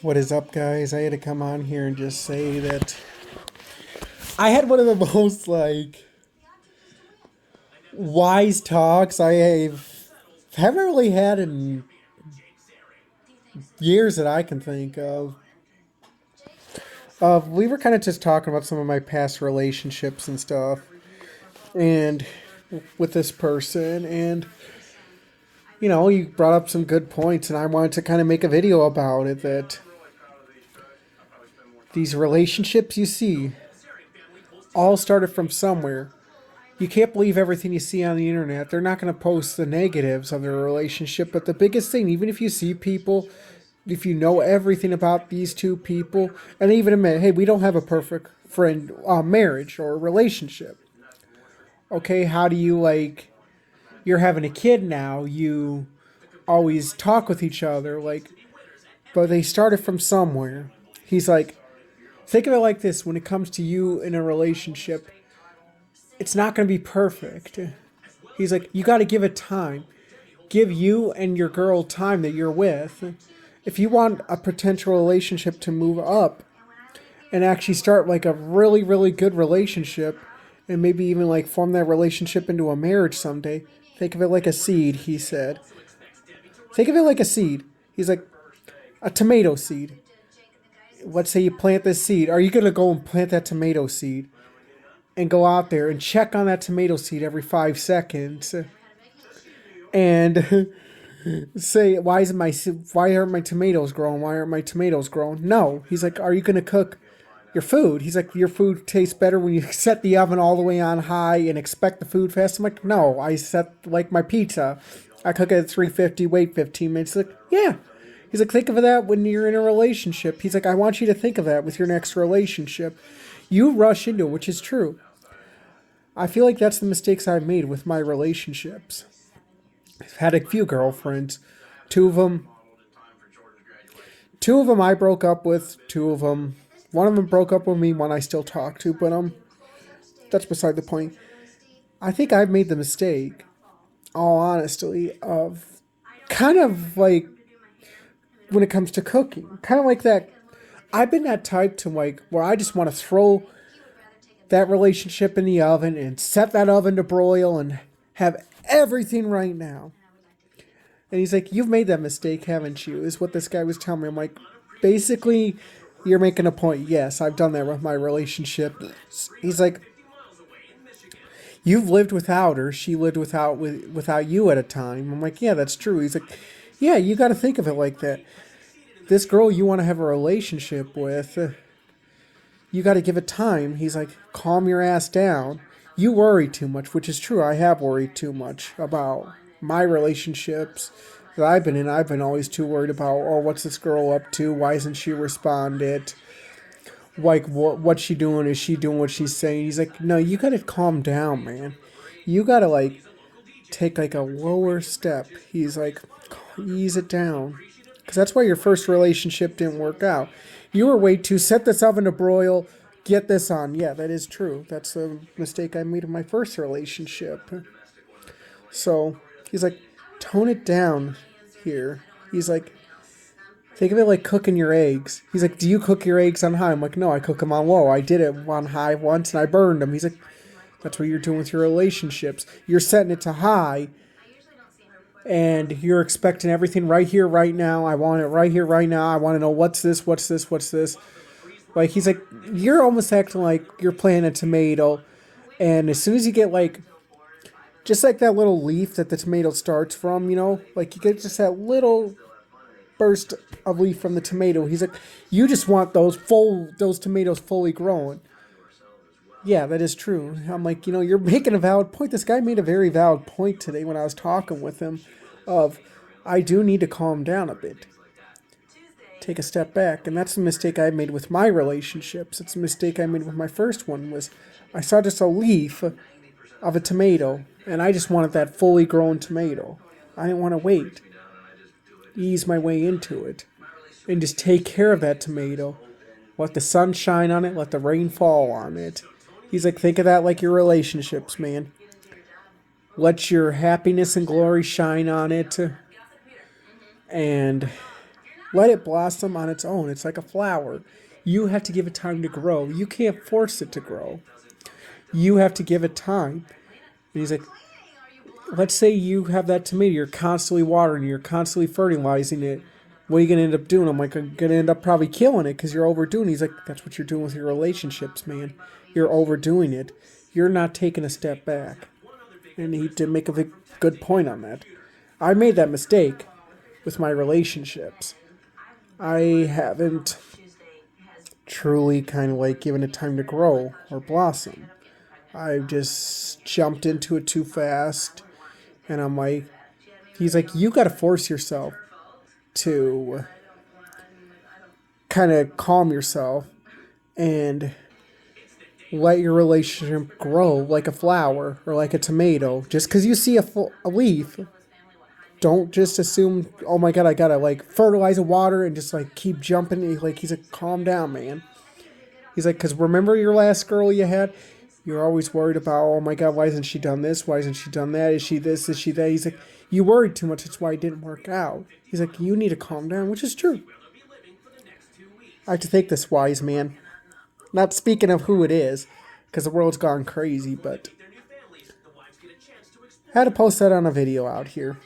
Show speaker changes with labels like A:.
A: What is up, guys? I had to come on here and just say that I had one of the most wise talks haven't really had in years that I can think of. We were kind of just talking about some of my past relationships and stuff, and with this person, and you brought up some good points, and I wanted to kind of make a video about it. That these relationships you see all started from somewhere. You can't believe everything you see on the internet. They're not going to post the negatives of their relationship, but the biggest thing, even if you see people, if you know everything about these two people, and even admit, hey, we don't have a perfect friend marriage or relationship. Okay, how do you you're having a kid now? You always talk with each other, but they started from somewhere. He's like, think of it like this: when it comes to you in a relationship, it's not going to be perfect. He's like, you got to give it time. Give you and your girl time that you're with. If you want a potential relationship to move up and actually start a really, really good relationship and maybe even form that relationship into a marriage someday, think of it like a seed, he said. Think of it like a seed. He's like, a tomato seed. Let's say you plant this seed. Are you going to go and plant that tomato seed and go out there and check on that tomato seed every 5 seconds and say, why aren't my tomatoes growing? Why aren't my tomatoes growing? No. He's like, are you going to cook your food? He's like, your food tastes better when you set the oven all the way on high and expect the food fast. I'm like, no, I set my pizza. I cook it at 350, wait 15 minutes. He's like, yeah. He's like, think of that when you're in a relationship. He's like, I want you to think of that with your next relationship. You rush into it, which is true. I feel like that's the mistakes I've made with my relationships. I've had a few girlfriends. Two of them. Two of them I broke up with. Two of them. One of them broke up with me. One I still talk to. But that's beside the point. I think I've made the mistake, all honestly, of kind of when it comes to cooking, kind of like that. I've been that type to where I just want to throw that relationship in the oven and set that oven to broil and have everything right now. And he's like, you've made that mistake, haven't you? Is what this guy was telling me. I'm like, basically, you're making a point. Yes, I've done that with my relationship. He's like, you've lived without her. She lived without you at a time. I'm like, yeah, that's true. He's like, yeah, you got to think of it like that. This girl you want to have a relationship with, you got to give it time. He's like, calm your ass down. You worry too much, which is true. I have worried too much about my relationships that I've been in. I've been always too worried about, oh, what's this girl up to? Why isn't she responded? What's she doing? Is she doing what she's saying? He's like, no, you got to calm down, man. You got to take a lower step. He's like, ease it down. Because that's why your first relationship didn't work out. You were way too set this oven to broil, get this on. Yeah, that is true. That's a mistake I made in my first relationship. So he's like, tone it down here. He's like, think of it like cooking your eggs. He's like, do you cook your eggs on high? I'm like, no, I cook them on low. I did it on high once and I burned them. He's like, that's what you're doing with your relationships. You're setting it to high and you're expecting everything right here, right now. I want it right here, right now. I want to know what's this, what's this, what's this. He's like, you're almost acting like you're playing a tomato. And as soon as you get just like that little leaf that the tomato starts from, you get just that little burst of leaf from the tomato. He's like, you just want those tomatoes fully grown. Yeah, that is true. I'm like, you're making a valid point. This guy made a very valid point today when I was talking with him of, I do need to calm down a bit. Take a step back. And that's the mistake I made with my relationships. It's a mistake I made with my first one was I saw just a leaf of a tomato and I just wanted that fully grown tomato. I didn't want to wait. Ease my way into it and just take care of that tomato. Let the sun shine on it. Let the rain fall on it. He's like, think of that like your relationships, man. Let your happiness and glory shine on it. And Let it blossom on its own. It's like a flower. You have to give it time to grow. You can't force it to grow. You have to give it time. And he's like, let's say you have that tomato, you're constantly watering, you're constantly fertilizing it. What are you gonna end up doing? I'm like, I'm gonna end up probably killing it because you're overdoing it. He's like, that's what you're doing with your relationships, man. You're overdoing it. You're not taking a step back. And he did make a good point on that. I made that mistake with my relationships. I haven't truly kind of like given it time to grow or blossom. I just jumped into it too fast. And I'm like, he's like, you got to force yourself to kind of calm yourself and let your relationship grow like a flower or like a tomato. Just because you see a leaf, don't just assume, oh my God, I got to like fertilize the water and just like keep jumping. Like, he's like, calm down, man. He's like, because remember your last girl you had? You're always worried about, oh my God, why hasn't she done this? Why hasn't she done that? Is she this? Is she that? He's like, you worried too much. That's why it didn't work out. He's like, you need to calm down, which is true. I have to take this wise man. Not speaking of who it is, because the world's gone crazy, but I had to post that on a video out here.